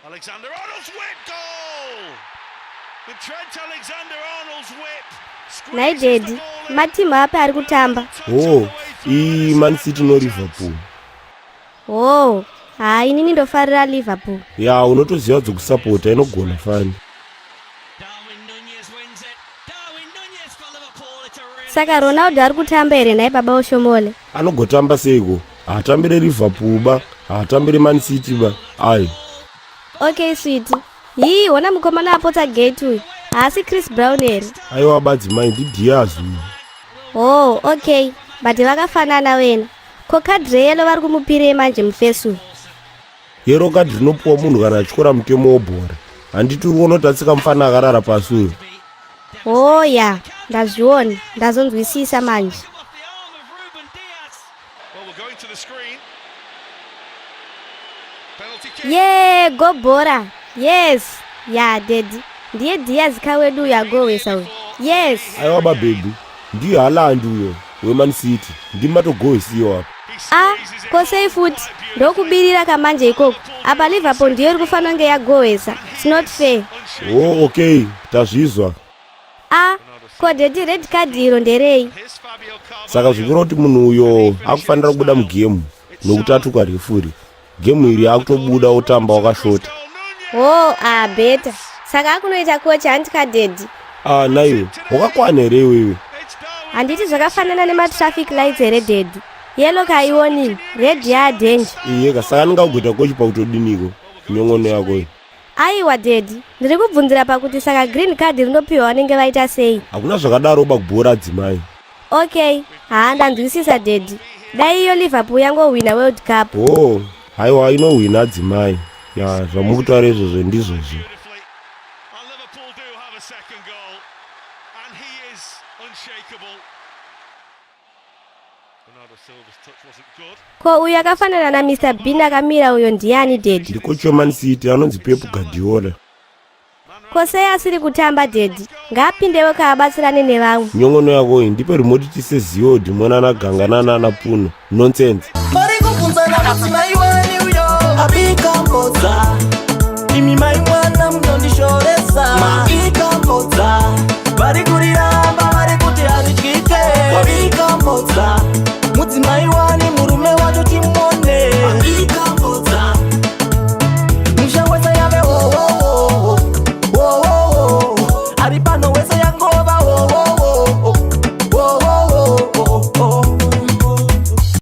Alexander-Arnold's whip goal! The Trent Alexander-Arnold's whip. Nai Daddy, matimu apa ari kutamba? Man City no Liverpool. Inini ndofarira Liverpool. Ya, unotoziva dzokusapota inogona fani. Saka Ronaldo ari kutamba here naye baba Oshomole? Anogotamba seiko? Haatambire Liverpool ba, haatambire Man City ba. Ai. Okay, sweetie. Ona mukomana apota gate uyu. Haasi Chris Brown here. Aiwa badzimai ndiDiaz uyu. Okay. But vakafanana wena. Ko kadhi reyelo vari kumupire manje mufesu. Yero kadhi rinopuwa munhu kana achikora mutemo webhora. Handiti uri unotatsika mufana akarara pasi uyu. Ya. Ndazviona. Ndazonzwisisa manje. Go Bhora. Yes. Ya Daddy. Ndiye Diaz kawedu ya gowesa uyu. Yes. Aiwa baby. Ndiye Haaland uyo weMan City. Ndimatogowesiwa apa. Kosei futi. Ndokubirira kamanje ikoko. Apa Liverpool ndiyo iri kufanira kunge yagowesa. It's not fair. Okay. Tazvizwa. Ko Daddy red card iro nderei? Saka zvikuru kuti munhu uyo akufanira kubuda mugemu nokuti atuka refuri. Gemu iri akutobuda otamba wakashota. Beta. Saka akunoita kocha handika Daddy. Naiwe, wakakwana here iwewe? Handiti zvakafanana nematraffic lights here Daddy. Yellow kaioni, red danger. Saka ndingakugoita kochi pakutodiniko nyongono yako. Aiwa Daddy, ndiri kubvunzira pakuti saka green card rinopiwa vanenge vaita sei? Hakuna zvakadaro bakubhora adzimai. Okay, ndanzwisisa Daddy. Dai iyo Liverpool yangowina World Cup. Haiwa inowina adzimai. Ya, zvamukutaura izvozvo ndizvozvo. Ko uyu akafanana naMr Bean akamira uyo ndiani Daddy? Ndikocha Man City anonzi Pep Guardiola. Ko sei asiri kutamba Daddy? Ngapindewo kaabatsirane nevamwe. Nyongono yako ndipe remote tiseziyo dhimona nagangana napuno. Nonsense. Bari kukunzana madzimai wani uyo. Abikamboza. Imi mai mwana munondishoresa. Abikamboza. Bari kuriramba bari kuti arityike. Abikamboza. Mudzimai wani